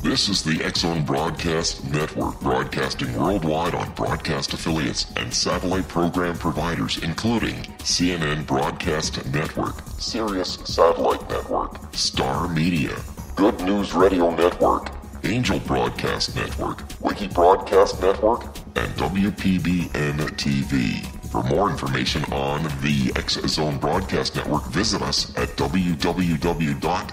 This is the X-Zone Broadcast Network, broadcasting worldwide on broadcast affiliates and satellite program providers, including CNN Broadcast Network, Sirius Satellite Network, Star Media, Good News Radio Network, Angel Broadcast Network, Wiki Broadcast Network, and WPBN TV. For more information on the X-Zone Broadcast Network, visit us at www.xzbn.net.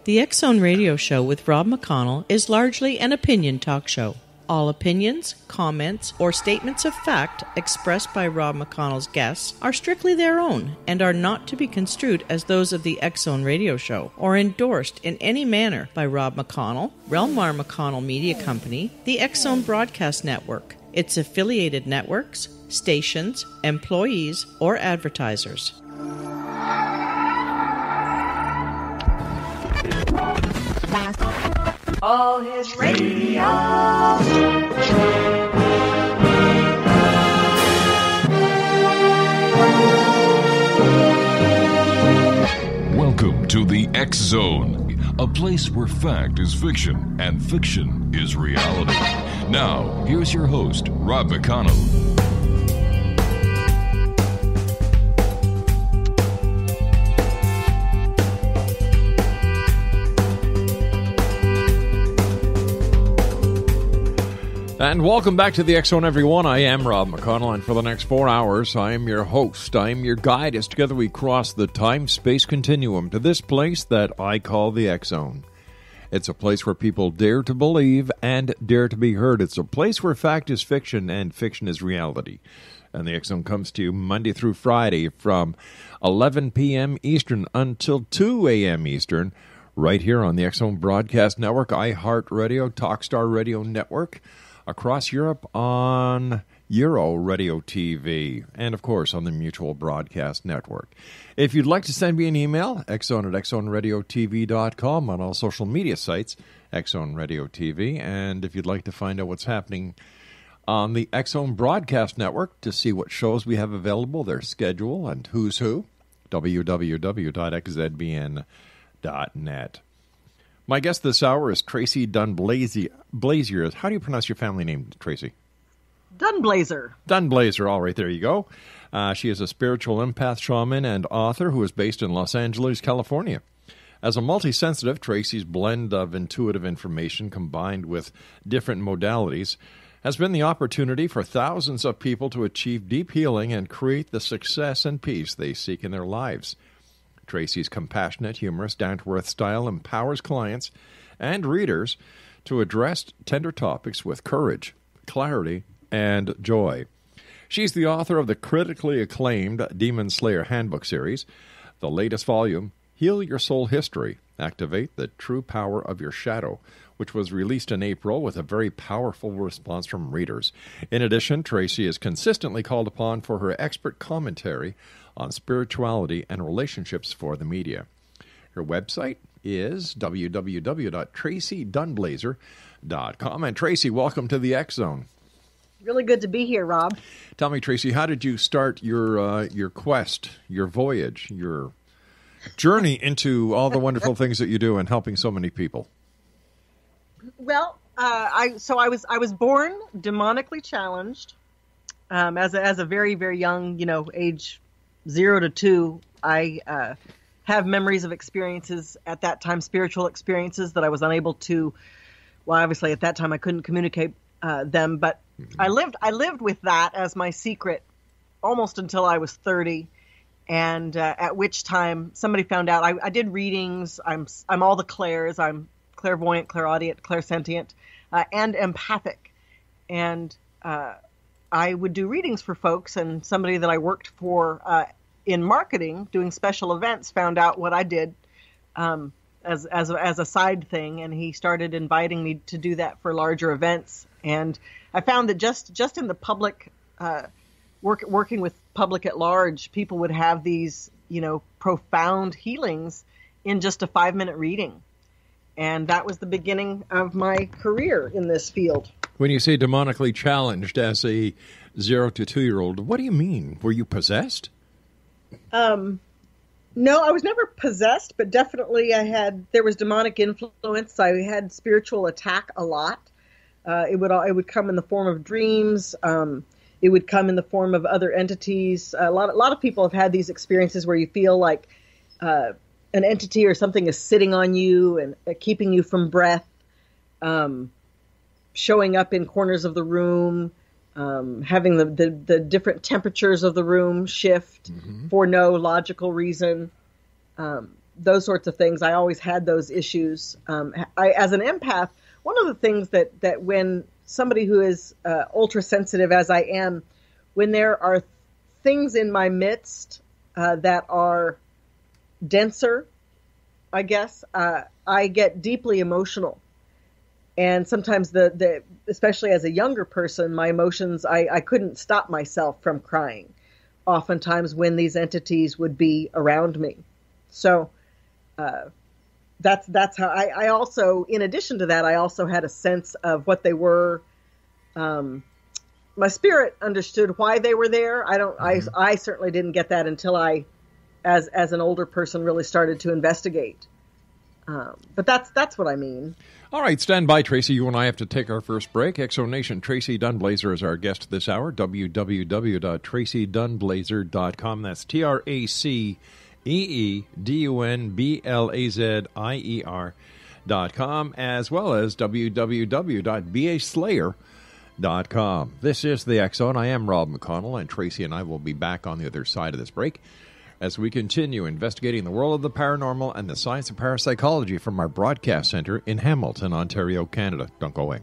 The X-Zone Radio Show with Rob McConnell is largely an opinion talk show. All opinions, comments, or statements of fact expressed by Rob McConnell's guests are strictly their own and are not to be construed as those of the X-Zone Radio Show or endorsed in any manner by Rob McConnell, Relmar McConnell Media Company, the X-Zone Broadcast Network, its affiliated networks, stations, employees, or advertisers. All his radio. Welcome to the X-Zone, a place where fact is fiction and fiction is reality. Now, here's your host, Rob McConnell. And welcome back to the X-Zone, everyone. I am Rob McConnell, and for the next 4 hours, I am your host. I am your guide as together we cross the time-space continuum to this place that I call the X-Zone. It's a place where people dare to believe and dare to be heard. It's a place where fact is fiction and fiction is reality. And the X-Zone comes to you Monday through Friday from 11 p.m. Eastern until 2 a.m. Eastern, right here on the X-Zone Broadcast Network, iHeartRadio, Talkstar Radio Network, across Europe on Euro Radio TV, and of course on the Mutual Broadcast Network. If you'd like to send me an email, xzone@xzoneradiotv.com, on all social media sites, X-Zone Radio TV, and if you'd like to find out what's happening on the X-Zone Broadcast Network to see what shows we have available, their schedule, and who's who, www.xzbn.net. My guest this hour is Tracee Dunblazier. How do you pronounce your family name, Tracee? Dunblazier. Dunblazier. All right, there you go. She is a spiritual empath, shaman, and author who is based in Los Angeles, California. As a multi-sensitive, Tracee's blend of intuitive information combined with different modalities has been the opportunity for thousands of people to achieve deep healing and create the success and peace they seek in their lives. Tracee's compassionate, humorous, down-to-earth style empowers clients and readers to address tender topics with courage, clarity, and joy. She's the author of the critically acclaimed Demon Slayer Handbook series, the latest volume, Heal Your Soul History, Activate the True Power of Your Shadow, which was released in April with a very powerful response from readers. In addition, Tracee is consistently called upon for her expert commentary on spirituality and relationships for the media. Her website is www.traceedunblazier.com. And Tracee, welcome to the X-Zone. Really good to be here, Rob. Tell me, Tracee, how did you start your quest, your voyage, your journey into all the wonderful things that you do and helping so many people? Well, I was born demonically challenged as a very, very young, age 0 to 2. I have memories of experiences at that time, spiritual experiences that I was unable to. Well, obviously at that time I couldn't communicate them, but I lived with that as my secret almost until I was 30, and at which time somebody found out. I did readings. I'm all the clairs. I'm clairvoyant, clairaudient, clairsentient, and empathic, and I would do readings for folks, and somebody that I worked for in marketing, doing special events, found out what I did as a side thing, and he started inviting me to do that for larger events. And I found that just in the public, working with public at large, people would have these, profound healings in just a 5-minute reading. And that was the beginning of my career in this field. When you say demonically challenged as a 0 to 2-year-old, what do you mean? Were you possessed? No, I was never possessed, but definitely there was demonic influence. I had spiritual attack a lot. It would come in the form of dreams. It would come in the form of other entities. A lot of people have had these experiences where you feel like an entity or something is sitting on you and keeping you from breath, showing up in corners of the room, having the different temperatures of the room shift for no logical reason. Those sorts of things. I always had those issues. As an empath, one of the things that when somebody who is ultra sensitive as I am, when there are things in my midst that are denser, I guess, I get deeply emotional. And sometimes especially as a younger person, my emotions, I couldn't stop myself from crying, oftentimes when these entities would be around me. So that's how I also, in addition to that, I also had a sense of what they were. My spirit understood why they were there. I certainly didn't get that until I, as an older person, really started to investigate. But that's what I mean. All right, stand by, Tracee. You and I have to take our first break. Exonation, Tracee Dunblazier is our guest this hour. www.traceedunblazier.com. That's TraceeDunblazier.com, as well as www.baslayer.com. This is the X Zone. I am Rob McConnell, and Tracee and I will be back on the other side of this break as we continue investigating the world of the paranormal and the science of parapsychology from our broadcast center in Hamilton, Ontario, Canada. Don't go away.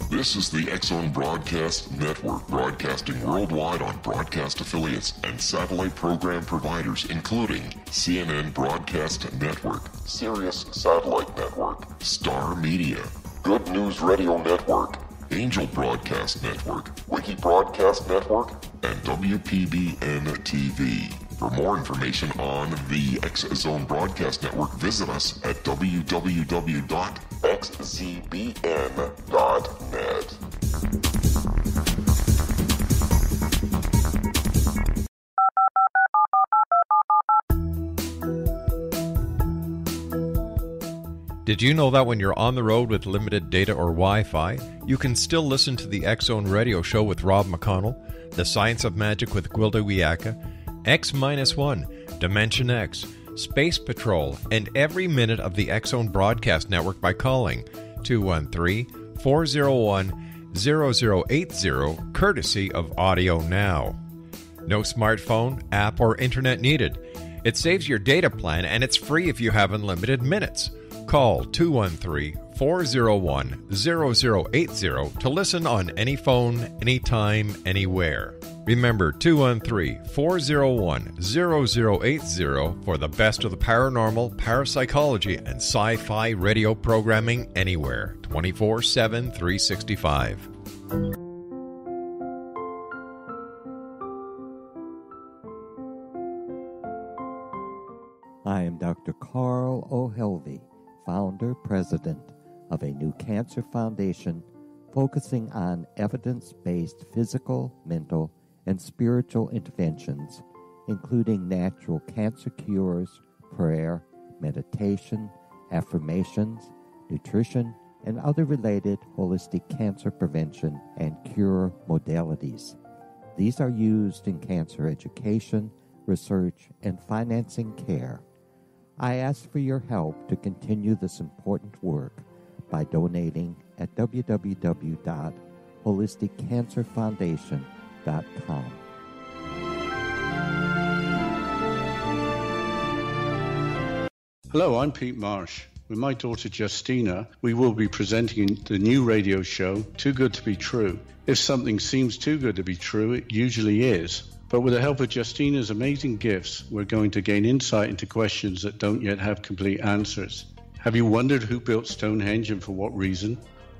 This is the X-Zone Broadcast Network, broadcasting worldwide on broadcast affiliates and satellite program providers, including CNN Broadcast Network, Sirius Satellite Network, Star Media, Good News Radio Network, Angel Broadcast Network, Wiki Broadcast Network, and WPBN TV. For more information on the X-Zone Broadcast Network, visit us at www.xzbn.net. Did you know that when you're on the road with limited data or Wi-Fi, you can still listen to the X-Zone Radio Show with Rob McConnell, The Science of Magic with Gwilda Wiyaka, X-1, Dimension X, Space Patrol, and every minute of the X-Zone Broadcast Network by calling 213-401-0080, courtesy of Audio Now. No smartphone, app, or internet needed. It saves your data plan, and it's free if you have unlimited minutes. Call 213-401-0080 to listen on any phone, anytime, anywhere. Remember, 213-401-0080 for the best of the paranormal, parapsychology, and sci-fi radio programming anywhere, 24/7, 365. I am Dr. Carl O'Helvey, founder, president of a new cancer foundation focusing on evidence-based physical, mental, and spiritual interventions, including natural cancer cures, prayer, meditation, affirmations, nutrition, and other related holistic cancer prevention and cure modalities. These are used in cancer education, research, and financing care. I ask for your help to continue this important work by donating at www.holisticcancerfoundation.com. Hello, I'm Pete Marsh. With my daughter Justina, we will be presenting the new radio show, Too Good to Be True. If something seems too good to be true, it usually is. But with the help of Justina's amazing gifts, we're going to gain insight into questions that don't yet have complete answers. Have you wondered who built Stonehenge and for what reason?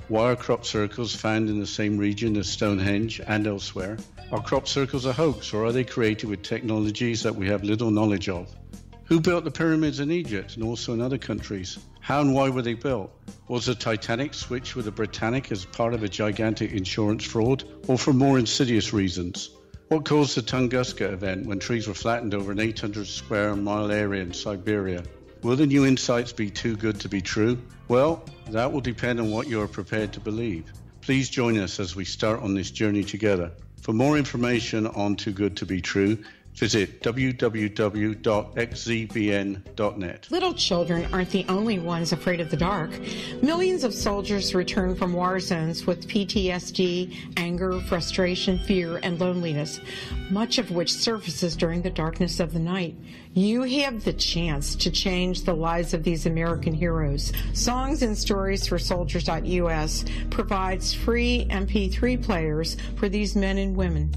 Why are crop circles found in the same region as Stonehenge and elsewhere? Are crop circles a hoax, or are they created with technologies that we have little knowledge of? Who built the pyramids in Egypt and also in other countries? How and why were they built? Was the Titanic switched with the Britannic as part of a gigantic insurance fraud, or for more insidious reasons? What caused the Tunguska event when trees were flattened over an 800 square mile area in Siberia? Will the new insights be too good to be true? Well, that will depend on what you are prepared to believe. Please join us as we start on this journey together. For more information on Too Good to Be True, visit www.xzbn.net. Little children aren't the only ones afraid of the dark. Millions of soldiers return from war zones with PTSD, anger, frustration, fear, and loneliness, much of which surfaces during the darkness of the night. You have the chance to change the lives of these American heroes. Songs and Stories for Soldiers.us provides free MP3 players for these men and women.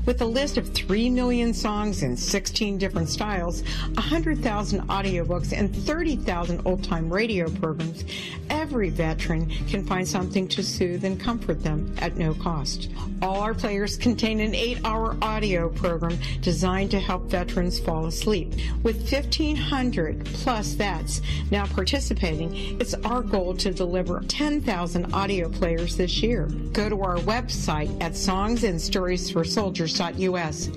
With a list of 3 million songs in 16 different styles, 100,000 audiobooks, and 30,000 old-time radio programs, every veteran can find something to soothe and comfort them at no cost. All our players contain an 8-hour audio program designed to help veterans fall asleep. With 1,500 plus vets now participating, it's our goal to deliver 10,000 audio players this year. Go to our website at songsandstoriesforsoldiers.us.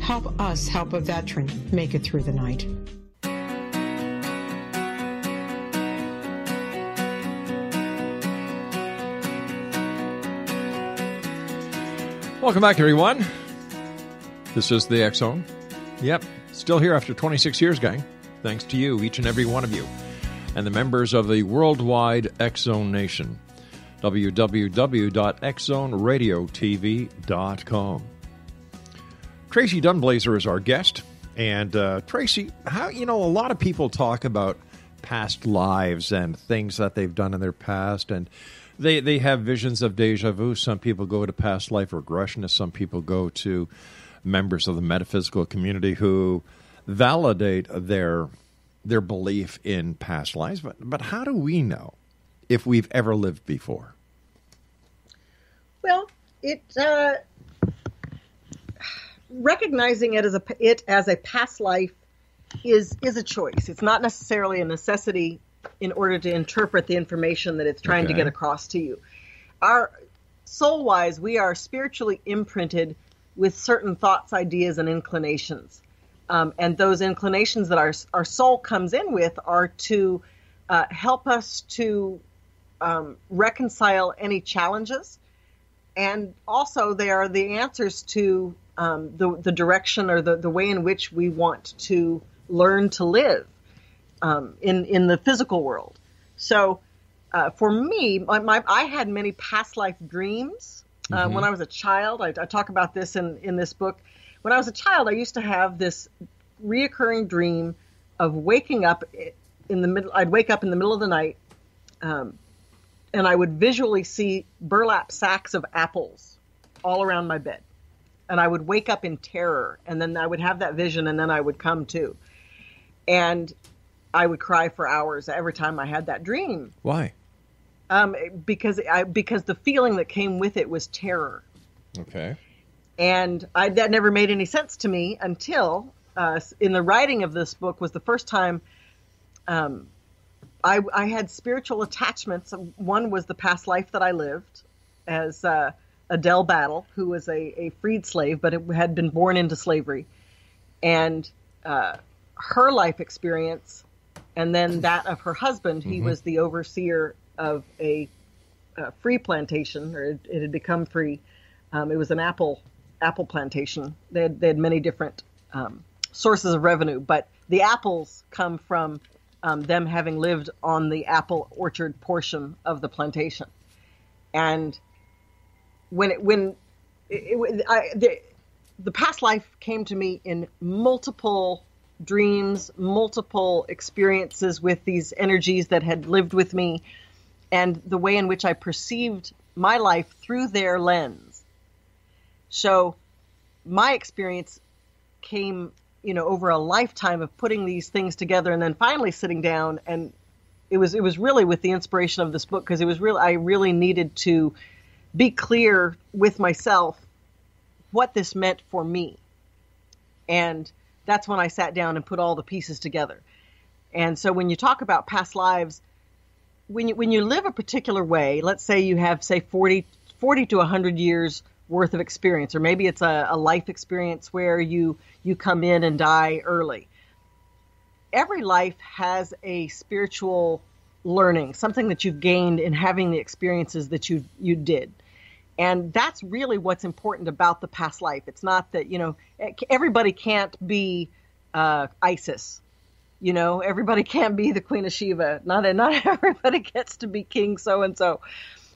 Help us help a veteran make it through the night. Welcome back, everyone. This is the X Zone. Yep, still here after 26 years, gang. Thanks to you, each and every one of you, and the members of the worldwide X Zone Nation. www.xzoneradiotv.com. Tracee Dunblazier is our guest. And Tracee, how a lot of people talk about past lives and things that they've done in their past, and they have visions of deja vu. Some people go to past life regressionists. Some people go to members of the metaphysical community who validate their belief in past lives. But how do we know if we've ever lived before? Well, recognizing it as a past life is a choice. It's not necessarily a necessity in order to interpret the information that it's trying to get across to you. Our soul-wise, we are spiritually imprinted with certain thoughts, ideas, and inclinations. And those inclinations that our soul comes in with are to help us to reconcile any challenges. And also they are the answers to the direction or the way in which we want to learn to live in the physical world. So for me, I had many past life dreams. When I was a child, I talk about this in this book. When I was a child, I used to have this reoccurring dream of waking up in the middle. I'd wake up in the middle of the night, and I would visually see burlap sacks of apples all around my bed. And I would wake up in terror, and then I would have that vision, and then I would come to. And I would cry for hours every time I had that dream. Why? Because the feeling that came with it was terror. Okay. And that never made any sense to me until in the writing of this book was the first time I had spiritual attachments. One was the past life that I lived as Adele Battle, who was a freed slave, but it had been born into slavery. And her life experience, and then that of her husband. He was the overseer of a free plantation, or it had become free. It was an apple plantation. They had many different sources of revenue, but the apples come from them having lived on the apple orchard portion of the plantation. And the past life came to me in multiple dreams, multiple experiences with these energies that had lived with me, and the way in which I perceived my life through their lens. So my experience came, over a lifetime of putting these things together and then finally sitting down and it was really with the inspiration of this book, because I really needed to be clear with myself what this meant for me. And that's when I sat down and put all the pieces together. And so when you talk about past lives, when you live a particular way, let's say you have, say, 40 to 100 years worth of experience, or maybe it's a life experience where you come in and die early. Every life has a spiritual learning, something that you've gained in having the experiences that you did. And that's really what's important about the past life. It's not that, everybody can't be Isis. Everybody can't be the Queen of Sheba. Not everybody gets to be King so-and-so,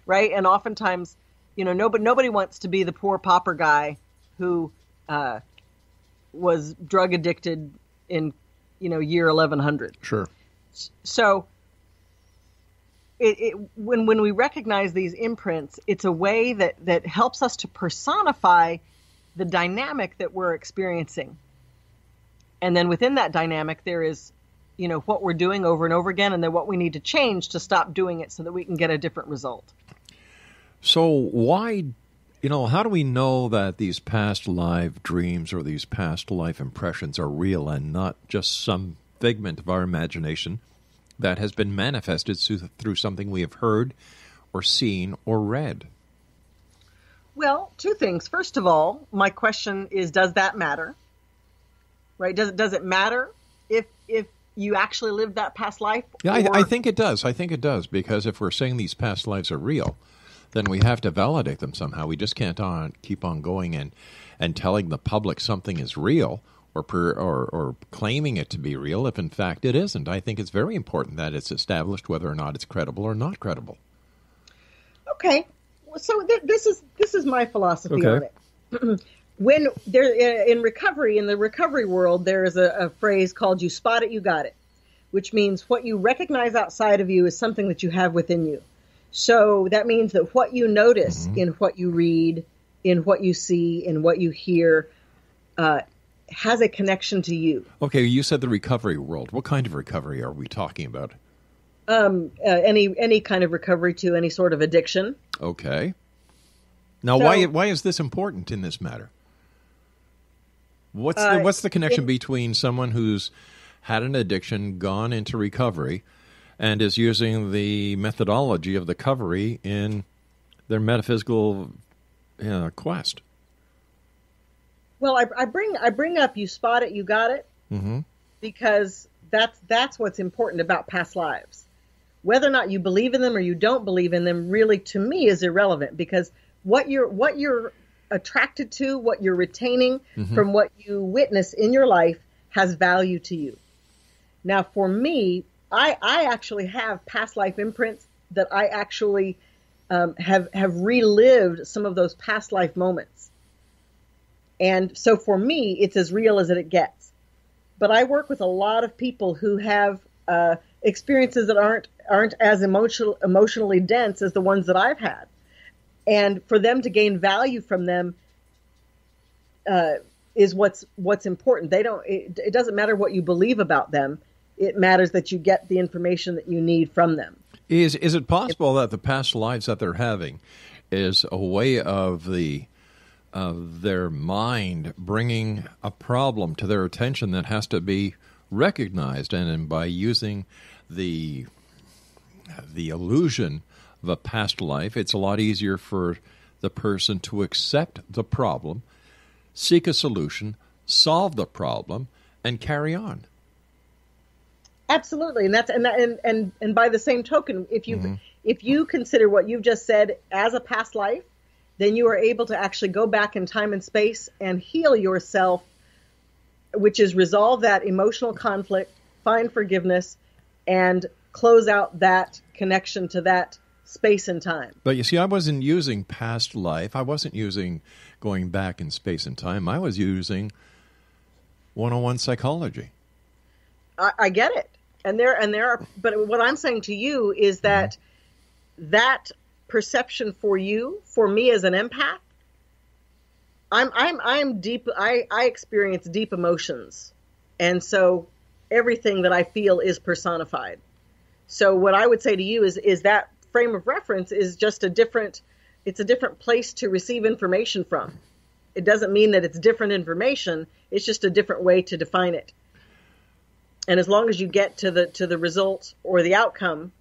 right? And oftentimes, nobody wants to be the poor pauper guy who was drug addicted in, year 1100. Sure. So when we recognize these imprints, it's a way that helps us to personify the dynamic that we're experiencing. And then within that dynamic, there is, what we're doing over and over again, and then what we need to change to stop doing it so that we can get a different result. So why, how do we know that these past life dreams or these past life impressions are real and not just some figment of our imagination that has been manifested through something we have heard or seen or read? Well, two things. First of all, my question is, does that matter? Right? Does it matter if you actually lived that past life? Yeah, I think it does. I think it does, because if we're saying these past lives are real, then we have to validate them somehow. We just can't keep on going and telling the public something is real or claiming it to be real if in fact it isn't. I think it's very important that it's established whether or not it's credible or not credible. Okay, so this is my philosophy on it. When there in the recovery world, there is a phrase called "you spot it, you got it," which means what you recognize outside of you is something that you have within you. So that means that what you notice in what you read, in what you see, in what you hear, has a connection to you. Okay, you said the recovery world. What kind of recovery are we talking about? Any kind of recovery to any sort of addiction. Okay. Now, why is this important in this matter? What's the connection between someone who's had an addiction, gone into recovery, and is using the methodology of the recovery in their metaphysical quest? Well, I bring up "you spot it, you got it," because that's what's important about past lives. Whether or not you believe in them or you don't believe in them, really, to me, is irrelevant, because what you're attracted to, what you're retaining from what you witness in your life has value to you. Now, for me, I actually have past life imprints that I actually have relived some of those past life moments. And so for me, it's as real as it gets. But I work with a lot of people who have experiences that aren't as emotionally dense as the ones that I've had. And for them to gain value from them is what's important. It doesn't matter what you believe about them. It matters that you get the information that you need from them. Is it possible that the past lives that they're having is a way of their mind bringing a problem to their attention that has to be recognized, and by using the illusion of a past life, it's a lot easier for the person to accept the problem, seek a solution, solve the problem, and carry on. Absolutely, and by the same token, if you consider what you've just said as a past life, then you are able to actually go back in time and space and heal yourself, which is resolve that emotional conflict, find forgiveness, and close out that connection to that space and time. But you see, I wasn't using past life. I wasn't using going back in space and time. I was using 101 psychology. I get it. And there are, but what I'm saying to you is that that perception for me as an empath, I'm deep. I experience deep emotions, and so everything that I feel is personified. So what I would say to you is that frame of reference is just it's a different place to receive information from. It doesn't mean that it's different information. It's just a different way to define it. And as long as you get to the result or the outcome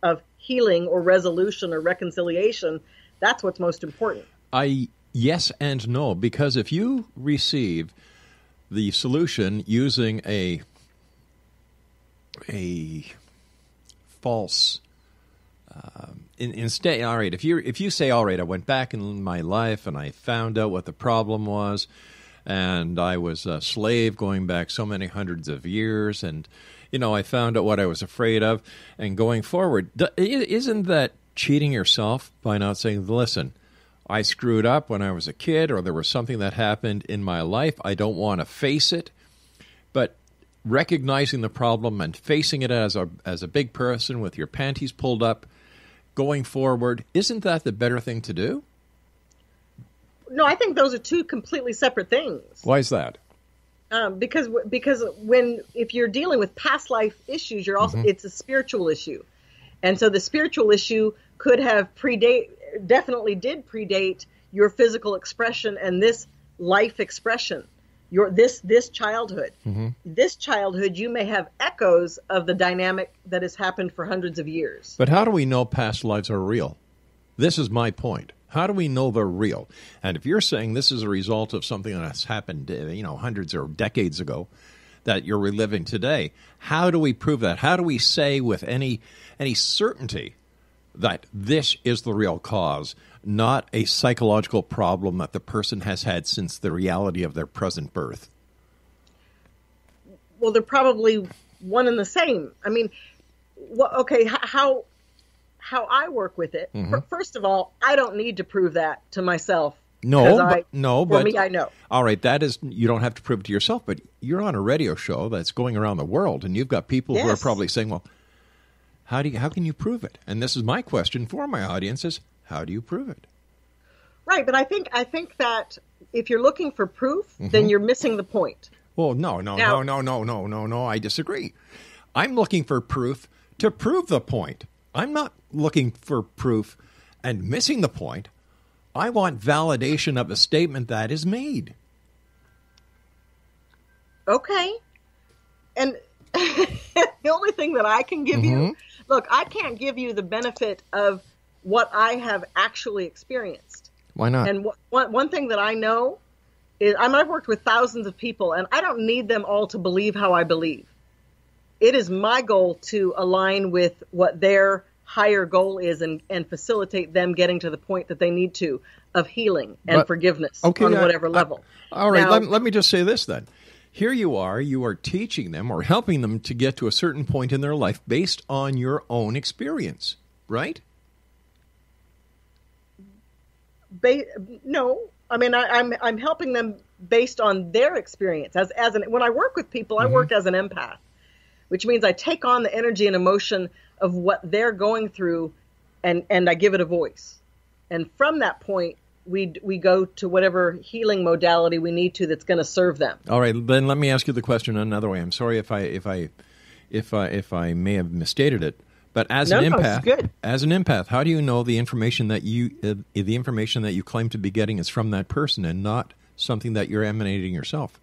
of healing or resolution or reconciliation, that's what's most important. Yes and no, because if you receive the solution using a false instead, all right, if you say, all right, I went back in my life and I found out what the problem was, and I was a slave going back so many hundreds of years, and I found out what I was afraid of, and going forward, isn't that cheating yourself by not saying, listen, I screwed up when I was a kid, or there was something that happened in my life, I don't want to face it, but recognizing the problem and facing it as a big person with your panties pulled up, going forward, isn't that the better thing to do? No, I think those are two completely separate things. Why is that? Because if you're dealing with past life issues, you're also it's a spiritual issue, and so the spiritual issue could have definitely did predate your physical expression and this life expression. This childhood. This childhood, you may have echoes of the dynamic that has happened for hundreds of years. But how do we know past lives are real? This is my point. How do we know they're real? And if you're saying this is a result of something that's happened, hundreds or decades ago, that you're reliving today, how do we prove that? How do we say with any certainty that this is the real cause, not a psychological problem that the person has had since the reality of their present birth? Well, they're probably one and the same. I mean, how I work with it. First of all, I don't need to prove that to myself. But me, I know. All right, that is, you don't have to prove it to yourself, but you're on a radio show that's going around the world, and you've got people who are probably saying, well, how can you prove it? And this is my question for my audience is, how do you prove it? Right, but I think that if you're looking for proof, then you're missing the point. Well, no, I disagree. I'm looking for proof to prove the point. I'm not looking for proof and missing the point. I want validation of a statement that is made. Okay. And the only thing that I can give you, look, I can't give you the benefit of what I have actually experienced. Why not? And one thing that I know is I've worked with thousands of people, and I don't need them all to believe how I believe. It is my goal to align with what their higher goal is and facilitate them getting to the point that they need to of healing and forgiveness on whatever level. All right, now, let me just say this then. Here you are teaching them or helping them to get to a certain point in their life based on your own experience, right? No, I mean I'm helping them based on their experience. When I work with people, I work as an empath, which means I take on the energy and emotion of what they're going through, and I give it a voice. And from that point, we go to whatever healing modality we need to that's going to serve them. All right, then let me ask you the question another way. I'm sorry if I may have misstated it, but as an empath, how do you know the information that you claim to be getting is from that person and not something that you're emanating yourself?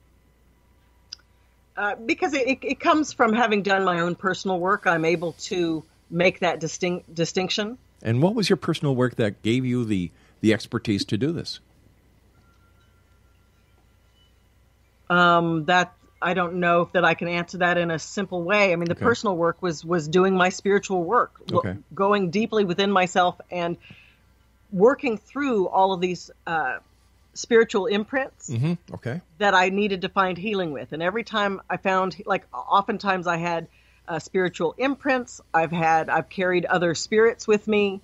Because it comes from having done my own personal work. I'm able to make that distinction. And what was your personal work that gave you the expertise to do this? That I don't know that I can answer that in a simple way. I mean, the personal work was doing my spiritual work, going deeply within myself and working through all of these spiritual imprints that I needed to find healing with. And every time I found, oftentimes I had spiritual imprints. I've carried other spirits with me.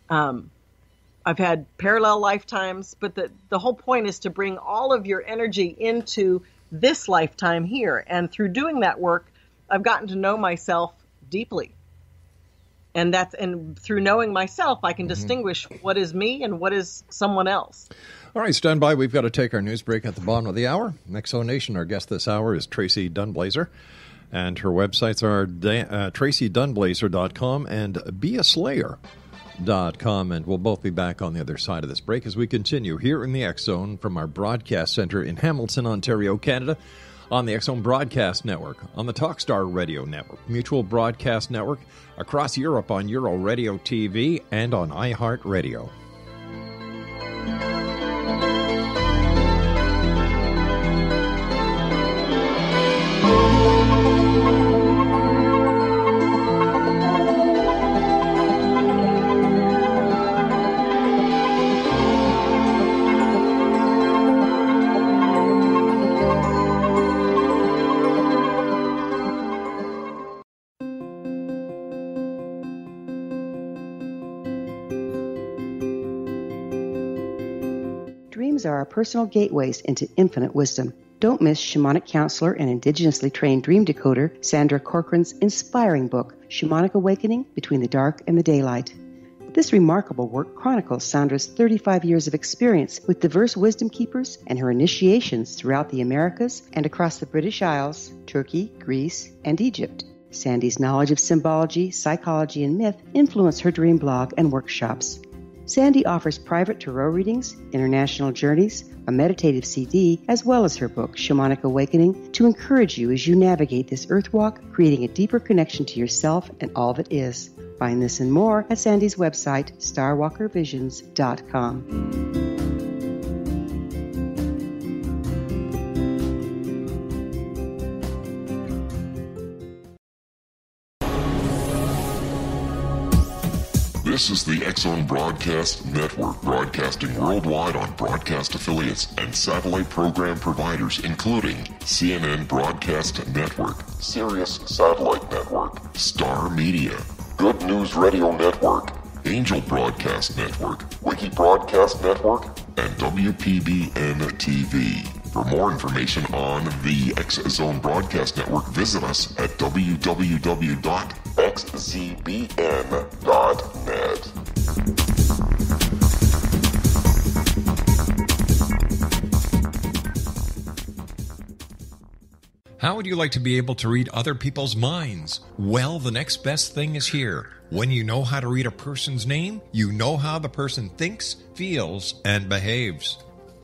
I've had parallel lifetimes, but the whole point is to bring all of your energy into this lifetime here. And through doing that work, I've gotten to know myself deeply. And through knowing myself, I can distinguish what is me and what is someone else. All right, stand by. We've got to take our news break at the bottom of the hour. Exo Nation, our guest this hour is Tracee Dunblazier. And her websites are TraceeDunblazier.com and BeASlayer.com. And we'll both be back on the other side of this break as we continue here in the X Zone from our broadcast center in Hamilton, Ontario, Canada, on the X Zone Broadcast Network, on the Talkstar Radio Network, Mutual Broadcast Network, across Europe on Euro Radio TV, and on iHeartRadio. Dreams are our personal gateways into infinite wisdom. Don't miss shamanic counselor and indigenously trained dream decoder Sandra Corcoran's inspiring book, Shamanic Awakening Between the Dark and the Daylight. This remarkable work chronicles Sandra's 35 years of experience with diverse wisdom keepers and her initiations throughout the Americas and across the British Isles, Turkey, Greece, and Egypt. Sandy's knowledge of symbology, psychology, and myth influence her dream blog and workshops. Sandy offers private tarot readings, international journeys, a meditative CD, as well as her book, Shamanic Awakening, to encourage you as you navigate this earth walk, creating a deeper connection to yourself and all that is. Find this and more at Sandy's website, starwalkervisions.com. This is the X Zone Broadcast Network, broadcasting worldwide on broadcast affiliates and satellite program providers, including CNN Broadcast Network, Sirius Satellite Network, Star Media, Good News Radio Network, Angel Broadcast Network, Wiki Broadcast Network, and WPBN TV. For more information on the X Zone Broadcast Network, visit us at www.xzbn.net. How would you like to be able to read other people's minds? Well, the next best thing is here. When you know how to read a person's name, you know how the person thinks, feels, and behaves.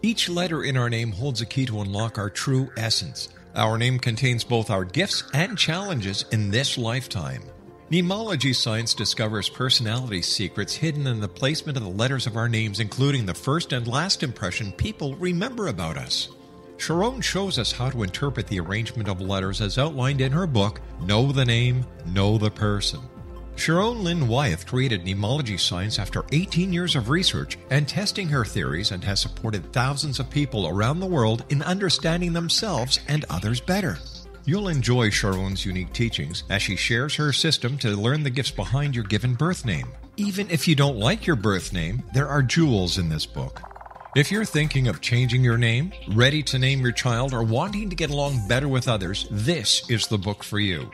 Each letter in our name holds a key to unlock our true essence. Our name contains both our gifts and challenges in this lifetime. Mnemology science discovers personality secrets hidden in the placement of the letters of our names, including the first and last impression people remember about us. Sharon shows us how to interpret the arrangement of letters as outlined in her book, Know the Name, Know the Person. Sharon Lynn Wyeth created mnemology science after 18 years of research and testing her theories, and has supported thousands of people around the world in understanding themselves and others better. You'll enjoy Sharon's unique teachings as she shares her system to learn the gifts behind your given birth name. Even if you don't like your birth name, there are jewels in this book. If you're thinking of changing your name, ready to name your child, or wanting to get along better with others, this is the book for you.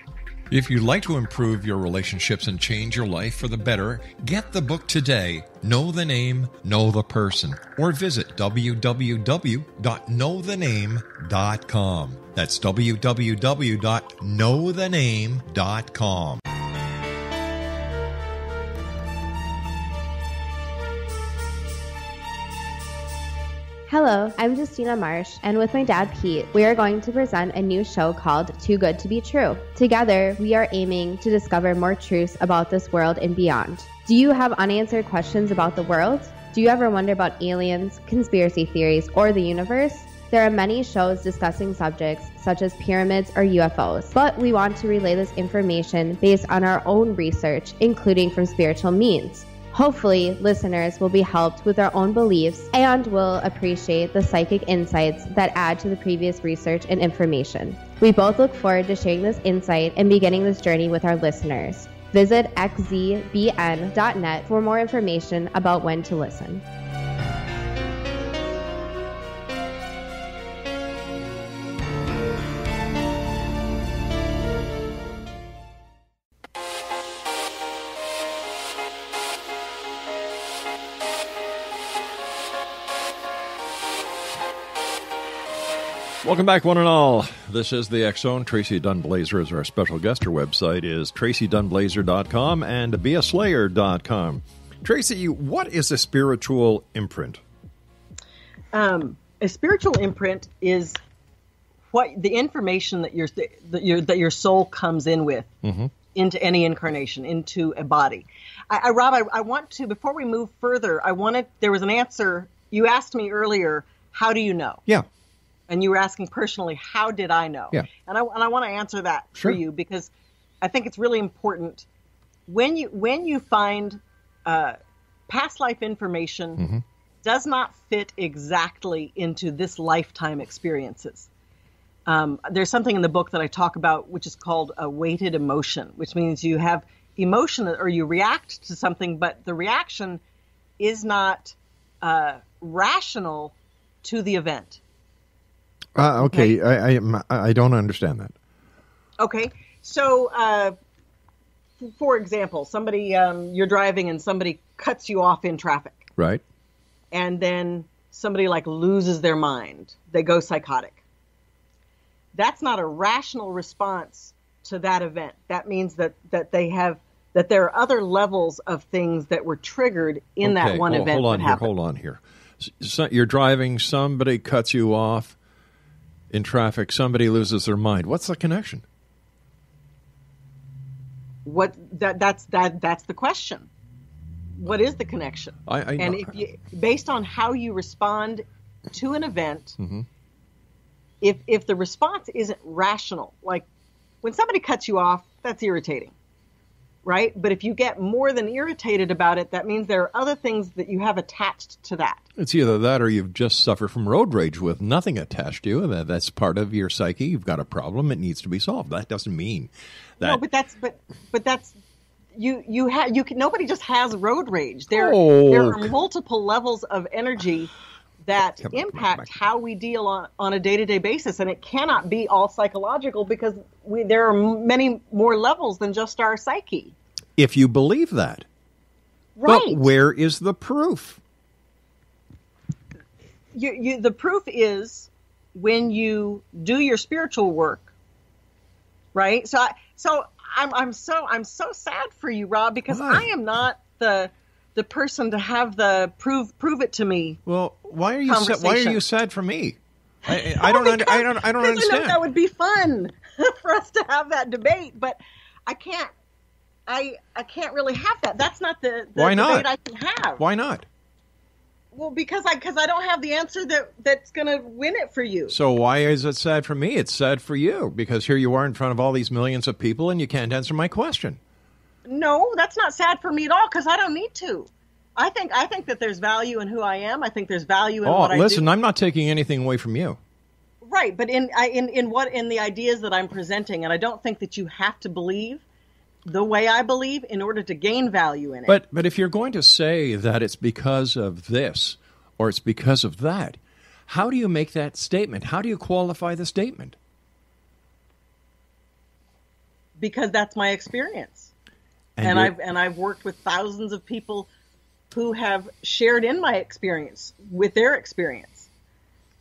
If you'd like to improve your relationships and change your life for the better, get the book today, Know the Name, Know the Person, or visit www.knowthename.com. That's www.knowthename.com. Hello, I'm Justina Marsh, and with my dad Pete, we are going to present a new show called Too Good to Be True. Together, we are aiming to discover more truths about this world and beyond. Do you have unanswered questions about the world? Do you ever wonder about aliens, conspiracy theories, or the universe? There are many shows discussing subjects such as pyramids or UFOs, but we want to relay this information based on our own research, including from spiritual means. Hopefully, listeners will be helped with their own beliefs and will appreciate the psychic insights that add to the previous research and information. We both look forward to sharing this insight and beginning this journey with our listeners. Visit xzbn.net for more information about when to listen. Welcome back, one and all. This is the X-Zone. Tracee Dunblazier is our special guest. Her website is TraceeDunblazier.com and BeASlayer.com. Tracee, what is a spiritual imprint? A spiritual imprint is what the information that your soul comes in with into any incarnation, into a body. Rob, I want to, before we move further, there was an answer. You asked me earlier, how do you know? Yeah. And you were asking personally, how did I know? Yeah. And I want to answer that for you, because I think it's really important. When you find past life information does not fit exactly into this lifetime experiences. There's something in the book that I talk about, which is called a weighted emotion, which means you have emotion or you react to something, but the reaction is not rational to the event. Okay. I don't understand that. Okay. So, for example, somebody, you're driving and somebody cuts you off in traffic. Right. And then somebody loses their mind. They go psychotic. That's not a rational response to that event. That means that there are other levels of things that were triggered in that one event. Hold on here. So you're driving, somebody cuts you off in traffic, somebody loses their mind. What's the connection? That's the question. What is the connection? And based on how you respond to an event, if the response isn't rational, like when somebody cuts you off, that's irritating, right? But if you get more than irritated about it, that means there are other things that you have attached to that. It's either that or you've just suffered from road rage with nothing attached to you. That's part of your psyche. You've got a problem. It needs to be solved. That doesn't mean that. No, but that's nobody just has road rage. There are multiple levels of energy that impact how we deal on a day-to-day basis, and it cannot be all psychological because there are many more levels than just our psyche. If you believe that. Right. But where is the proof? The proof is when you do your spiritual work, right? So I'm so sad for you, Rob, because I am not the person to have the prove it to me. Well, why are you sad for me? I don't understand. I know that would be fun for us to have that debate, but I can't really have that. That's not the Why not? debate I can have. Why not? Well, because I don't have the answer that's going to win it for you. So why is it sad for me? It's sad for you because here you are in front of all these millions of people and you can't answer my question. No, that's not sad for me at all because I don't need to. I think that there's value in who I am. I think there's value in what I do. Listen, I'm not taking anything away from you. Right, but in the ideas that I'm presenting, and I don't think that you have to believe the way I believe in order to gain value in it. But if you're going to say that it's because of this or it's because of that, how do you make that statement? How do you qualify the statement? Because that's my experience. And I've worked with thousands of people who have shared in my experience with their experience.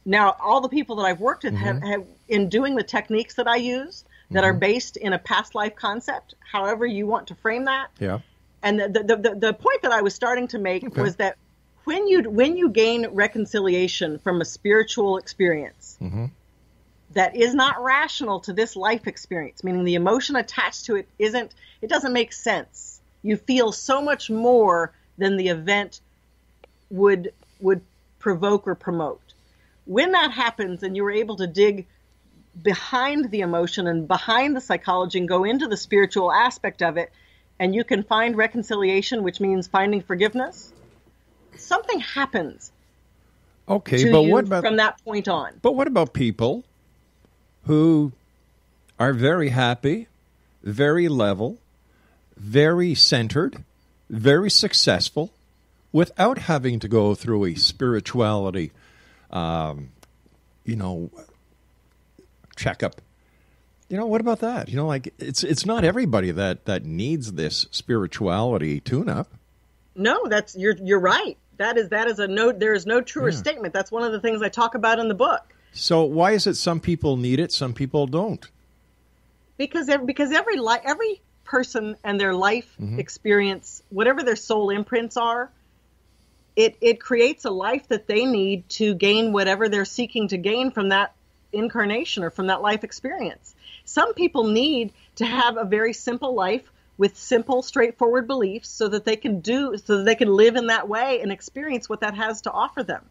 Now, all the people that I've worked with have in doing the techniques that I use that are based in a past life concept, however you want to frame that. Yeah. And the point that I was starting to make was that when you gain reconciliation from a spiritual experience that is not rational to this life experience, meaning the emotion attached to it doesn't make sense. You feel so much more than the event would provoke or promote. When that happens and you're able to dig behind the emotion and behind the psychology and go into the spiritual aspect of it, and you can find reconciliation, which means finding forgiveness, something happens. Okay, but what about from that point on? But what about people who are very happy, very level, very centered, very successful, without having to go through a spirituality, checkup? What about that? It's not everybody that needs this spirituality tune-up. No, you're right. That is a no. There is no truer statement. That's one of the things I talk about in the book. So why is it some people need it, some people don't? Because every person and their life experience, whatever their soul imprints are, it creates a life that they need to gain whatever they're seeking to gain from that incarnation or from that life experience. Some people need to have a very simple life with simple, straightforward beliefs so that they can live in that way and experience what that has to offer them.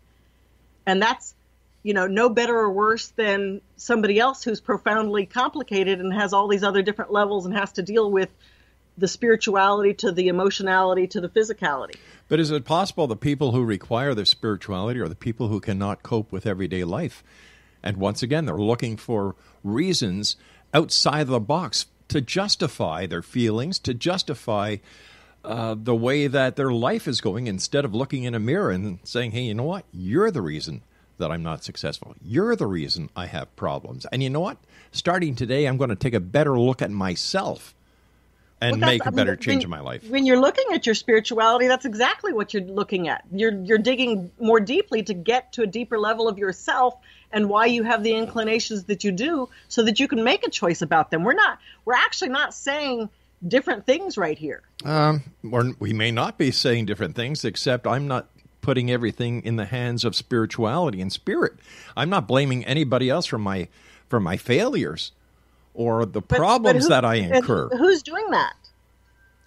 And that's, no better or worse than somebody else who's profoundly complicated and has all these other different levels and has to deal with the spirituality to the emotionality to the physicality. But is it possible the people who require their spirituality are the people who cannot cope with everyday life? And once again, they're looking for reasons outside of the box to justify their feelings, to justify the way that their life is going, instead of looking in a mirror and saying, hey, you know what? You're the reason that I'm not successful. You're the reason I have problems. And you know what? Starting today, I'm going to take a better look at myself and make a better change in my life. When you're looking at your spirituality, that's exactly what you're looking at. You're digging more deeply to get to a deeper level of yourself and why you have the inclinations that you do so that you can make a choice about them. We're actually not saying different things right here. Or we may not be saying different things, except I'm not putting everything in the hands of spirituality and spirit. I'm not blaming anybody else for my failures or the problems that I incur. Who's doing that?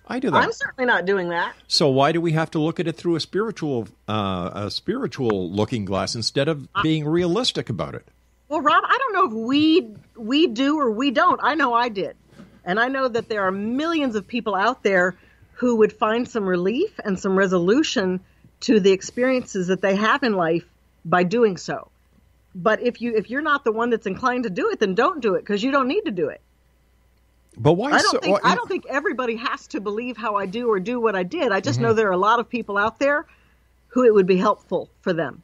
I do that. I'm certainly not doing that. So why do we have to look at it through a spiritual looking glass instead of being realistic about it? Well, Rob, I don't know if we do or we don't. I know I did. And I know that there are millions of people out there who would find some relief and some resolution to the experiences that they have in life by doing so. But if you're not the one that's inclined to do it, then don't do it, because you don't need to do it. But why? I don't think everybody has to believe how I do or do what I did. I just know there are a lot of people out there who it would be helpful for them,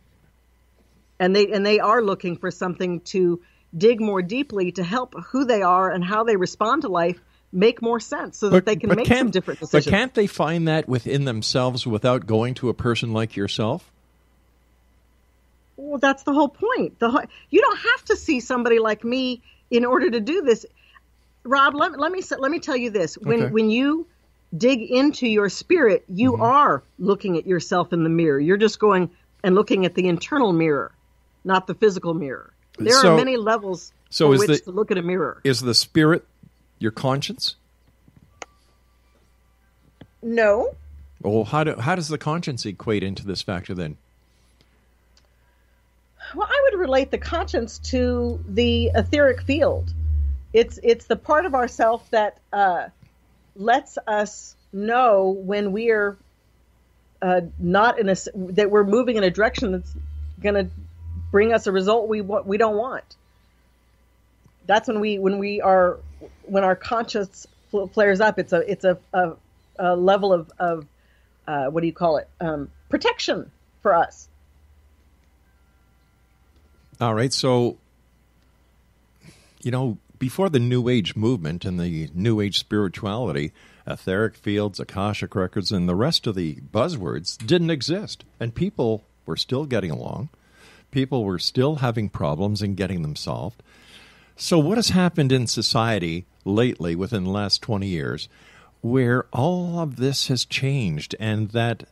and they are looking for something to dig more deeply to help who they are and how they respond to life make more sense, so that they can make some different decisions. But can't they find that within themselves without going to a person like yourself? Well, that's the whole point. You don't have to see somebody like me in order to do this. Rob, let me tell you this. When you dig into your spirit, you are looking at yourself in the mirror. You're just going and looking at the internal mirror, not the physical mirror. There are many levels for which to look at a mirror. Is the spirit your conscience? No. Well, how does the conscience equate into this factor then? Well, I would relate the conscience to the etheric field. It's the part of ourself that lets us know when we're that we're moving in a direction that's going to bring us a result we don't want. That's when our conscience flares up. It's a level of what do you call it? Protection for us. All right, so before the New Age movement and the New Age spirituality, etheric fields, Akashic records, and the rest of the buzzwords didn't exist. And people were still getting along. People were still having problems and getting them solved. So what has happened in society lately within the last 20 years where all of this has changed and that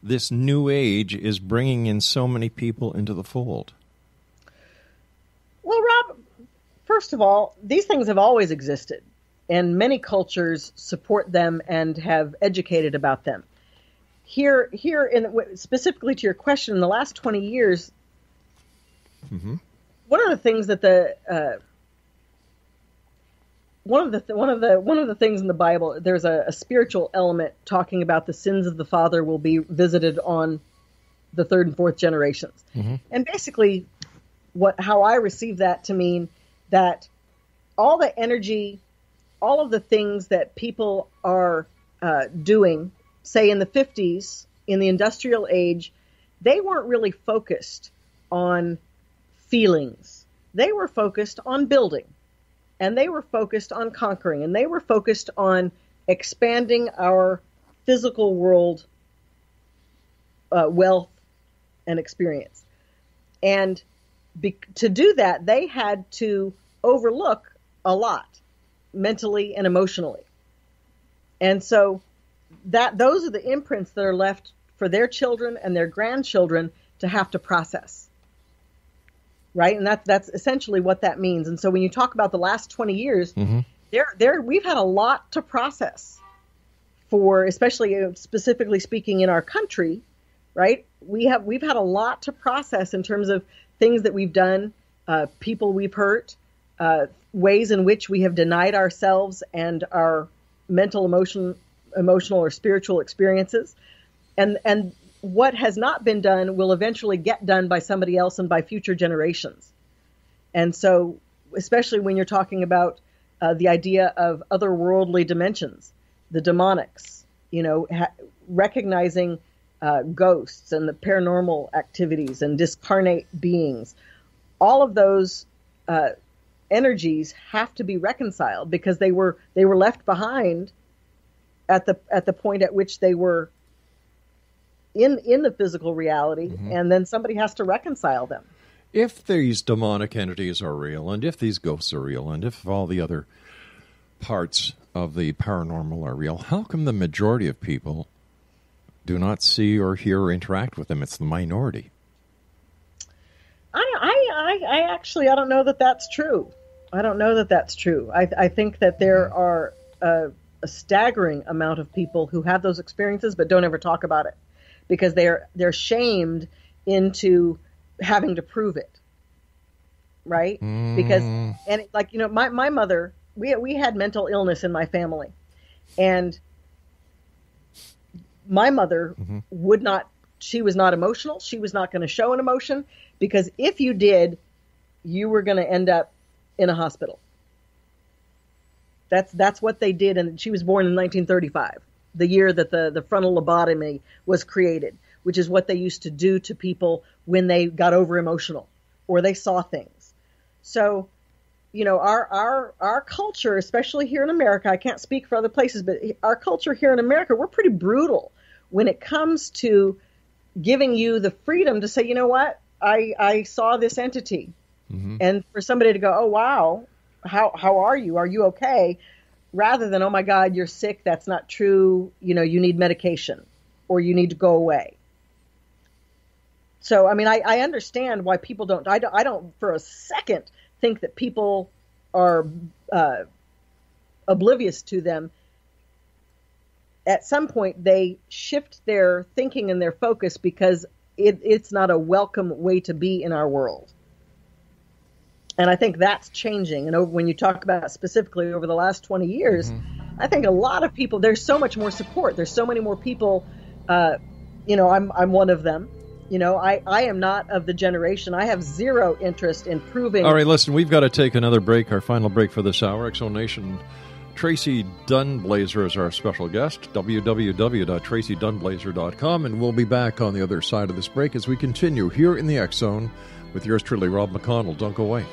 this New Age is bringing in so many people into the fold? Well, Rob, first of all, these things have always existed, and many cultures support them and have educated about them. Here, specifically to your question, in the last 20 years, one of the things that one of the things in the Bible, there's a spiritual element talking about the sins of the father will be visited on the third and fourth generations, and basically, how I receive that to mean that all the energy, all of the things that people are doing, say in the 50s, in the industrial age, they weren't really focused on feelings. They were focused on building, and they were focused on conquering, and they were focused on expanding our physical world wealth and experience. And to do that, they had to overlook a lot mentally and emotionally. And so those are the imprints that are left for their children and their grandchildren to have to process. Right? And that's essentially what that means. And so when you talk about the last 20 years, we've had a lot to process for, especially specifically speaking in our country, right? We've had a lot to process in terms of things that we've done, people we've hurt, ways in which we have denied ourselves and our mental, emotional or spiritual experiences. And what has not been done will eventually get done by somebody else and by future generations. And so, especially when you're talking about the idea of otherworldly dimensions, the demonics, recognizing ghosts and the paranormal activities and discarnate beings, all of those energies have to be reconciled because they were left behind at the point at which they were in the physical reality, and then somebody has to reconcile them. If these demonic entities are real, and if these ghosts are real, and if all the other parts of the paranormal are real, how come the majority of people do not see or hear or interact with them? It's the minority. I don't know that that's true. I don't know that that's true. I think that there are a staggering amount of people who have those experiences but don't ever talk about it because they're shamed into having to prove it. Right? Because, and like, my mother, we had mental illness in my family, and my mother she was not emotional. She was not going to show an emotion because if you did, you were going to end up in a hospital. That's what they did. And she was born in 1935, the year that the frontal lobotomy was created, which is what they used to do to people when they got over emotional or they saw things. So, our culture, especially here in America, I can't speak for other places, but our culture here in America, we're pretty brutal when it comes to giving you the freedom to say, you know what, I saw this entity. And for somebody to go, oh, wow, how are you? Are you okay? Rather than, oh, my God, you're sick. That's not true. You need medication or you need to go away. So, I mean, I understand why people don't. I don't for a second think that people are oblivious to them. At some point, they shift their thinking and their focus because it's not a welcome way to be in our world. And I think that's changing. And when you talk about specifically over the last 20 years, I think a lot of people, there's so much more support. There's so many more people. I'm one of them. I am not of the generation. I have zero interest in proving. All right, listen, we've got to take another break, our final break for this hour. X-Zone Nation, Tracee Dunblazier is our special guest, www.traceedunblazier.com, and we'll be back on the other side of this break as we continue here in the X-Zone with yours truly, Rob McConnell. Don't go away.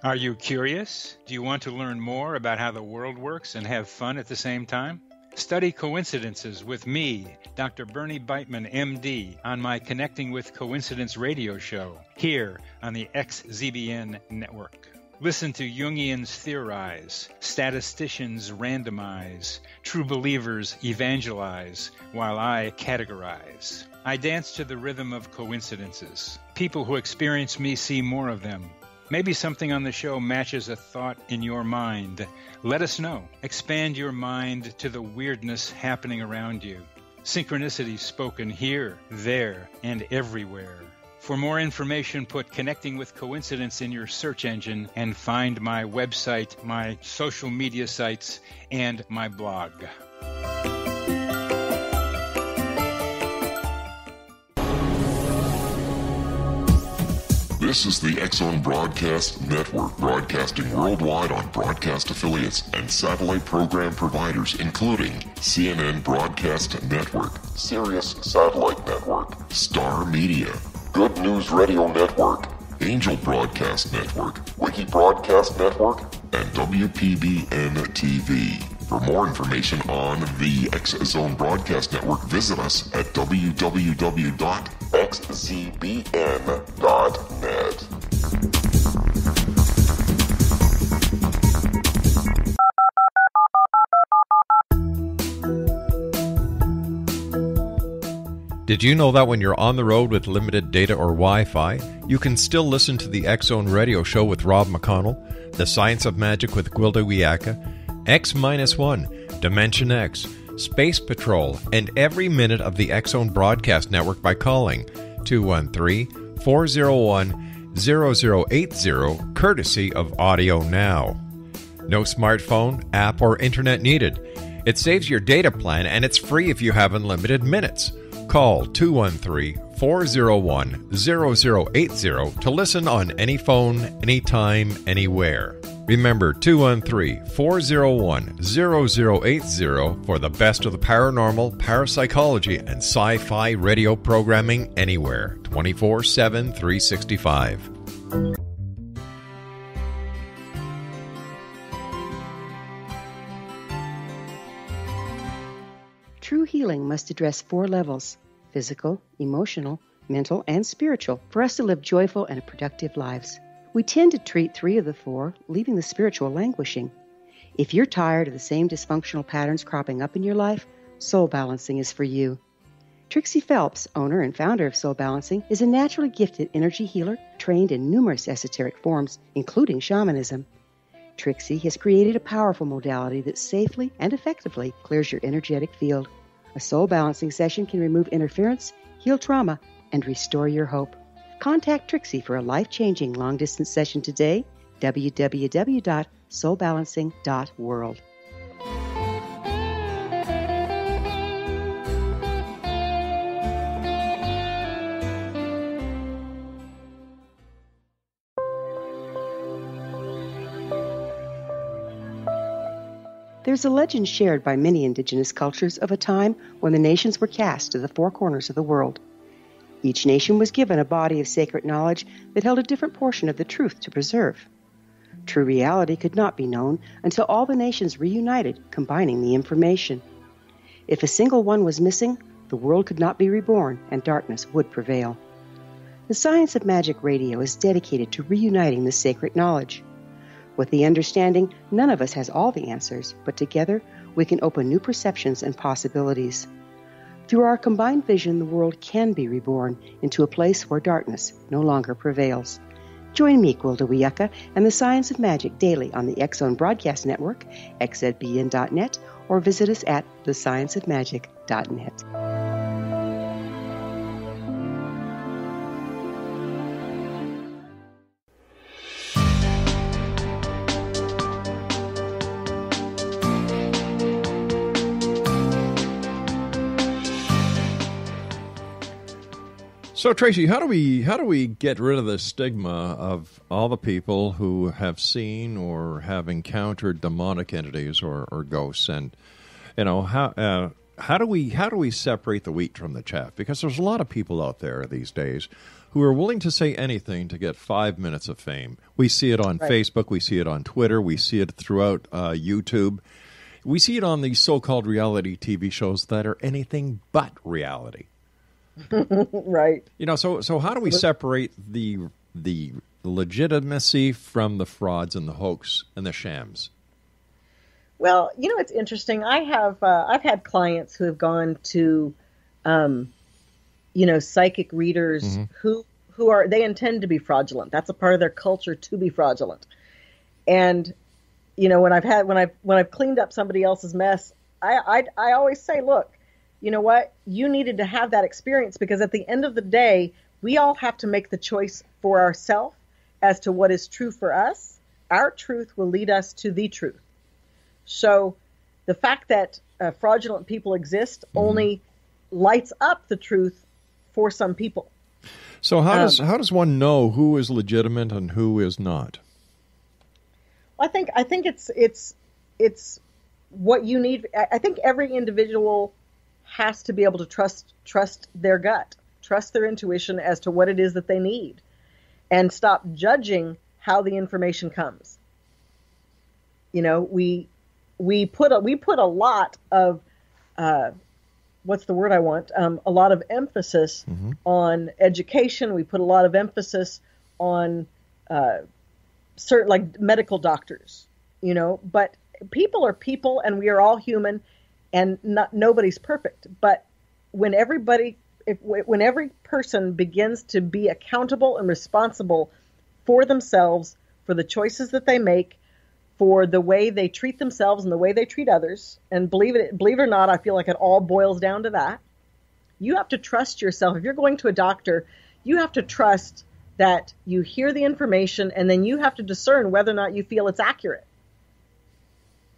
Are you curious? Do you want to learn more about how the world works and have fun at the same time? Study coincidences with me, Dr. Bernie Beitman, MD, on my Connecting with Coincidence radio show here on the XZBN network. Listen to Jungians theorize, statisticians randomize, true believers evangelize, while I categorize. I dance to the rhythm of coincidences. People who experience me see more of them. Maybe something on the show matches a thought in your mind. Let us know. Expand your mind to the weirdness happening around you. Synchronicity spoken here, there, and everywhere. For more information, put Connecting with Coincidence in your search engine and find my website, my social media sites, and my blog. This This is the X-Zone Broadcast Network, broadcasting worldwide on broadcast affiliates and satellite program providers, including CNN Broadcast Network, Sirius Satellite Network, Star Media, Good News Radio Network, Angel Broadcast Network, Wiki Broadcast Network, and WPBN TV. For more information on the X-Zone Broadcast Network, visit us at www.xzbn.net. Did you know that when you're on the road with limited data or Wi-Fi, you can still listen to the X-Zone Radio Show with Rob McConnell, The Science of Magic with Gwilda Wiyaka, X-1, Dimension X, Space Patrol, and every minute of the X-Zone Broadcast Network by calling 213-401-0080, courtesy of Audio Now. No smartphone, app, or internet needed. It saves your data plan, and it's free if you have unlimited minutes. Call 213-401-0080 to listen on any phone, anytime, anywhere. Remember, 213-401-0080 for the best of the paranormal, parapsychology, and sci-fi radio programming anywhere, 24/7, 365. True healing must address 4 levels: physical, emotional, mental, and spiritual, for us to live joyful and productive lives. We tend to treat 3 of the 4, leaving the spiritual languishing. If you're tired of the same dysfunctional patterns cropping up in your life, Soul Balancing is for you. Tracee Phelps, owner and founder of Soul Balancing, is a naturally gifted energy healer trained in numerous esoteric forms, including shamanism. Tracee has created a powerful modality that safely and effectively clears your energetic field. A soul balancing session can remove interference, heal trauma, and restore your hope. Contact Tracee for a life-changing long-distance session today, www.soulbalancing.world. There's a legend shared by many indigenous cultures of a time when the nations were cast to the 4 corners of the world. Each nation was given a body of sacred knowledge that held a different portion of the truth to preserve. True reality could not be known until all the nations reunited, combining the information. If a single one was missing, the world could not be reborn and darkness would prevail. The Science of Magic Radio is dedicated to reuniting the sacred knowledge. With the understanding, none of us has all the answers, but together we can open new perceptions and possibilities. Through our combined vision, the world can be reborn into a place where darkness no longer prevails. Join me, Gwilda Wiyaka, and the Science of Magic daily on the X-Zone Broadcast Network, xzbn.net, or visit us at thescienceofmagic.net. So, Tracee, how do we get rid of the stigma of all the people who have seen or have encountered demonic entities or ghosts, and how do we separate the wheat from the chaff? Because there's a lot of people out there these days who are willing to say anything to get 5 minutes of fame. We see it on Facebook, we see it on Twitter, we see it throughout YouTube. We see it on these so-called reality TV shows that are anything but reality. Right. So how do we separate the legitimacy from the frauds and the hoax and the shams? Well, it's interesting. I've had clients who have gone to, psychic readers who they intend to be fraudulent. That's a part of their culture to be fraudulent. And when I've cleaned up somebody else's mess, I always say, look, you know what? You needed to have that experience, because at the end of the day, we all have to make the choice for ourselves as to what is true for us. Our truth will lead us to the truth. So the fact that fraudulent people exist only lights up the truth for some people. So how does one know who is legitimate and who is not? I think it's what you need. I think every individual has to be able to trust their gut, trust their intuition as to what it is that they need, and stop judging how the information comes. You know, we put a lot of what's the word I want? A lot of emphasis on education. We put a lot of emphasis on certain, like medical doctors, you know, but people are people and we are all human and nobody's perfect. But when when every person begins to be accountable and responsible for themselves, for the choices that they make, for the way they treat themselves and the way they treat others, and believe it or not, I feel like it all boils down to that. You have to trust yourself. If you're going to a doctor, you have to trust that you hear the information and then you have to discern whether or not you feel it's accurate.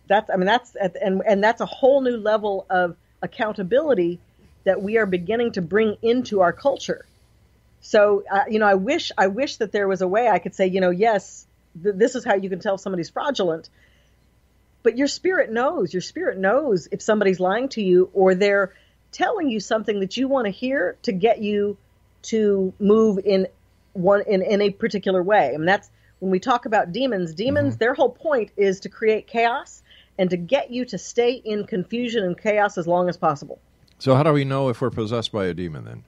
That's a whole new level of accountability that we are beginning to bring into our culture. So, I wish that there was a way I could say, yes, this is how you can tell if somebody's fraudulent. But your spirit knows. Your spirit knows if somebody's lying to you or they're telling you something that you want to hear to get you to move in a particular way. And that's when we talk about demons. Demons, their whole point is to create chaos and to get you to stay in confusion and chaos as long as possible. So how do we know if we're possessed by a demon then?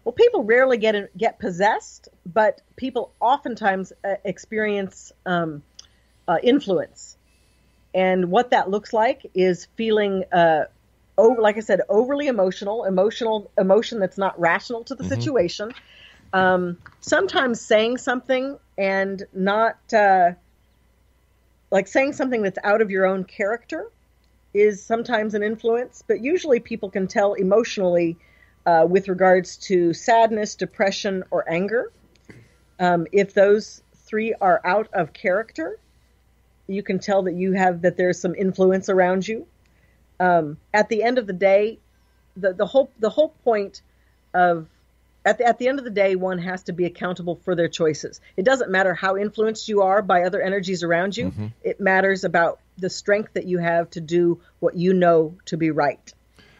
Well, people rarely get possessed, but people oftentimes experience influence. And what that looks like is feeling, like I said, overly emotion that's not rational to the situation. Sometimes saying something and not, like saying something that's out of your own character is sometimes an influence, but usually people can tell emotionally with regards to sadness, depression, or anger. If those three are out of character, you can tell that there's some influence around you. At the end of the day, the whole point of at the end of the day, one has to be accountable for their choices. It doesn't matter how influenced you are by other energies around you. It matters about the strength that you have to do what you know to be right.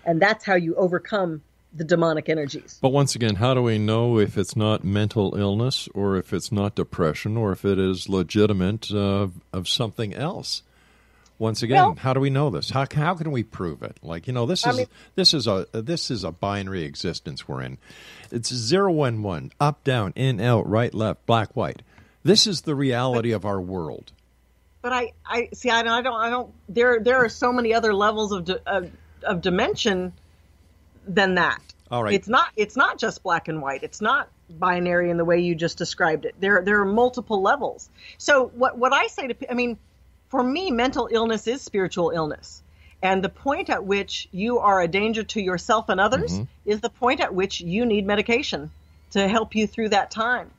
And that's how you overcome the demonic energies. But once again, how do we know if it's not mental illness or if it's not depression or if it is legitimate of something else? Once again, how do we know this? How can we prove it? Like, this is a binary existence we're in. It's 0 and 1, up, down, in, out, right, left, black, white. This is the reality of our world. But I see. I don't. There are so many other levels of dimension than that. All right. It's not just black and white. It's not binary in the way you just described it. There are multiple levels. So what I say to for me, mental illness is spiritual illness. And the point at which you are a danger to yourself and others is the point at which you need medication to help you through that time.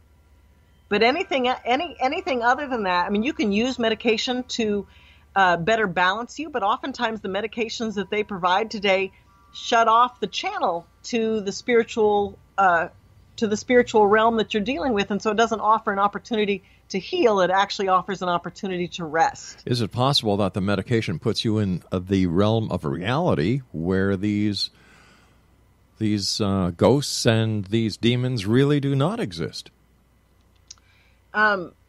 But anything other than that, you can use medication to better balance you, but oftentimes the medications that they provide today shut off the channel to the spiritual realm that you're dealing with, and so it doesn't offer an opportunity to heal. It actually offers an opportunity to rest. Is it possible that the medication puts you in the realm of reality where these ghosts and these demons really do not exist?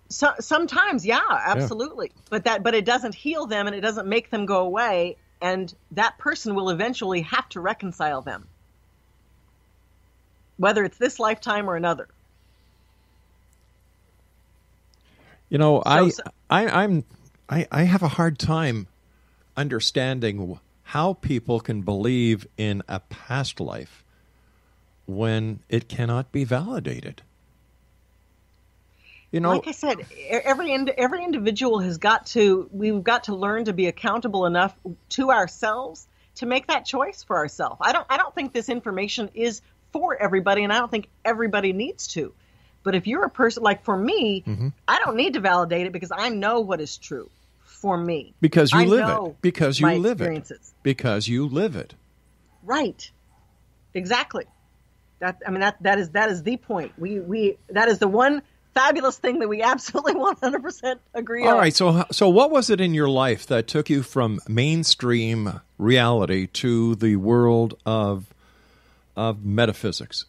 Sometimes, yeah, absolutely. Yeah. But it doesn't heal them and it doesn't make them go away, and that person will eventually have to reconcile them, whether it's this lifetime or another. I have a hard time understanding how people can believe in a past life when it cannot be validated. Like I said, every individual we've got to learn to be accountable enough to ourselves to make that choice for ourselves. I don't think this information is for everybody, and I don't think everybody needs to. But if you're a person, like for me, I don't need to validate it because I know what is true for me. Because you live it. Because you live it. Because you live it. Right. Exactly. That is the point. We that is the one fabulous thing that we absolutely 100% agree on. All right, so what was it in your life that took you from mainstream reality to the world of metaphysics?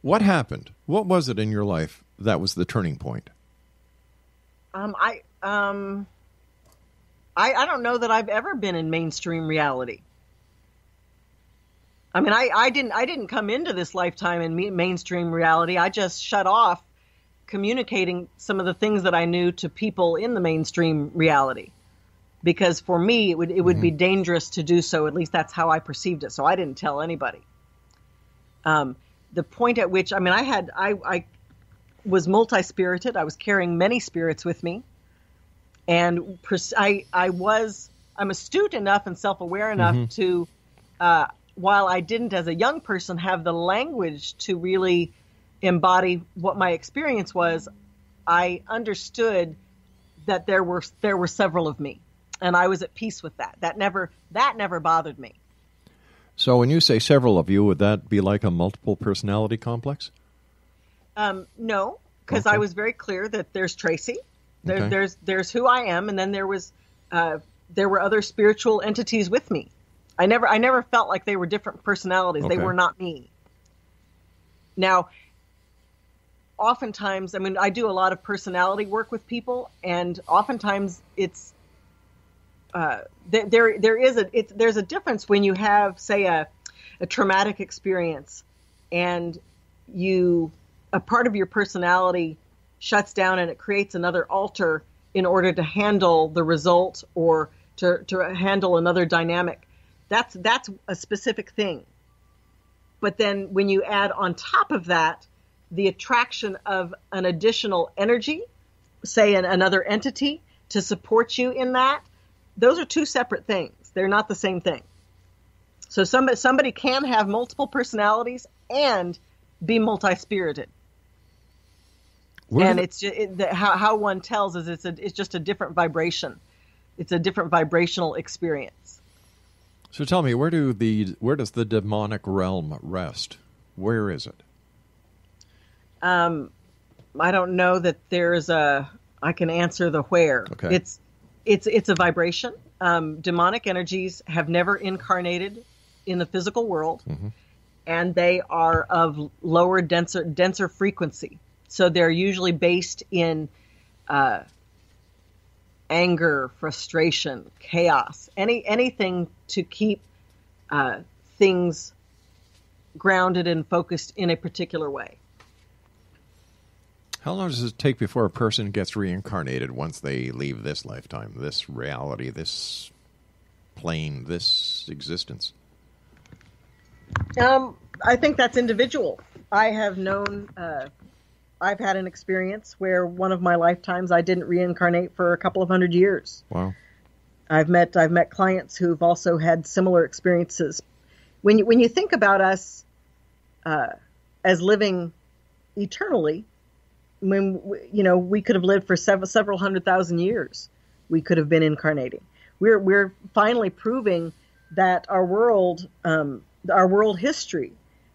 What happened? What was it in your life that was the turning point? I don't know that I've ever been in mainstream reality. I mean, I didn't come into this lifetime in mainstream reality. I just shut off communicating some of the things that I knew to people in the mainstream reality, because for me it would be dangerous to do so. At least that's how I perceived it. So I didn't tell anybody. The point at which, I was multi-spirited. I was carrying many spirits with me, and I'm astute enough and self-aware enough to, while I didn't as a young person have the language to really embody what my experience was, I understood that there were several of me, and I was at peace with that. That never bothered me. So when you say several of you, would that be like a multiple personality complex? No, because Okay. I was very clear that there's Tracee, there's who I am, and then there were other spiritual entities with me. I never felt like they were different personalities. Okay. They were not me. Now, oftentimes, I do a lot of personality work with people, and oftentimes it's there's a difference when you have, say, a traumatic experience, and a part of your personality shuts down and it creates another alter in order to handle the result or to handle another dynamic. That's a specific thing. But then when you add on top of that the attraction of an additional energy, say another entity, to support you in that, those are two separate things. They're not the same thing. So somebody can have multiple personalities and be multi-spirited. And it's just, how one tells is it's just a different vibration. It's a different vibrational experience. So tell me, where does the demonic realm rest? Where is it? I don't know that I can answer the where. Okay. It's a vibration. Demonic energies have never incarnated in the physical world, and they are of lower, denser frequency. So they're usually based in anger, frustration, chaos, anything to keep things grounded and focused in a particular way. How long does it take before a person gets reincarnated once they leave this lifetime, this reality, this plane, this existence? I think that's individual. I have known, I've had an experience where one of my lifetimes I didn't reincarnate for a couple of 100 years. Wow. I've met clients who've also had similar experiences. When you think about us as living eternally, we could have lived for several 100,000 years. We could have been incarnating. We're finally proving that our world history,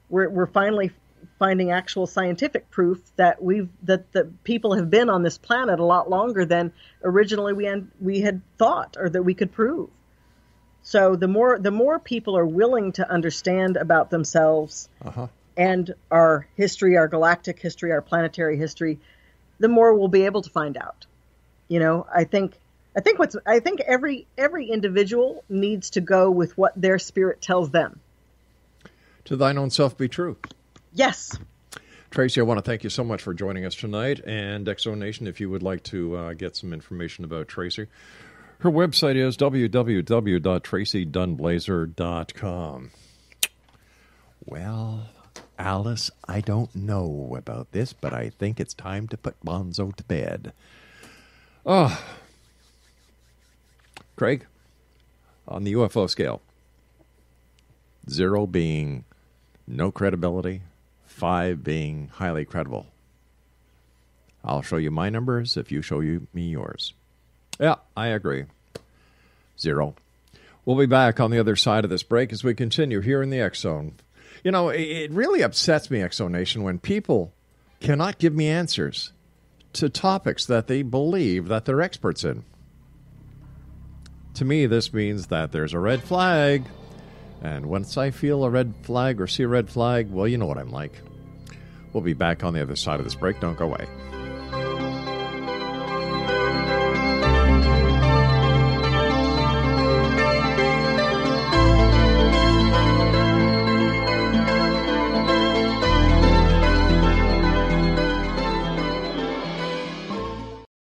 we're finally finding actual scientific proof that the people have been on this planet a lot longer than originally we had thought or that we could prove. So the more people are willing to understand about themselves and our history, our galactic history, our planetary history, the more we'll be able to find out. I think every individual needs to go with what their spirit tells them. To thine own self be true. Yes. Tracee, I want to thank you so much for joining us tonight. And Exo Nation, if you would like to get some information about Tracee, her website is www.traceedunblazier.com. Well, Alice, I don't know about this, but I think it's time to put Bonzo to bed. Oh, Craig, on the UFO scale, 0 being no credibility, 5 being highly credible. I'll show you my numbers if you show me yours. Yeah, I agree. 0. We'll be back on the other side of this break as we continue here in the X Zone. You know, it really upsets me, Exonation, when people cannot give me answers to topics that they believe that they're experts in. To me, this means that there's a red flag. And once I feel a red flag or see a red flag, well, you know what I'm like. We'll be back on the other side of this break. Don't go away.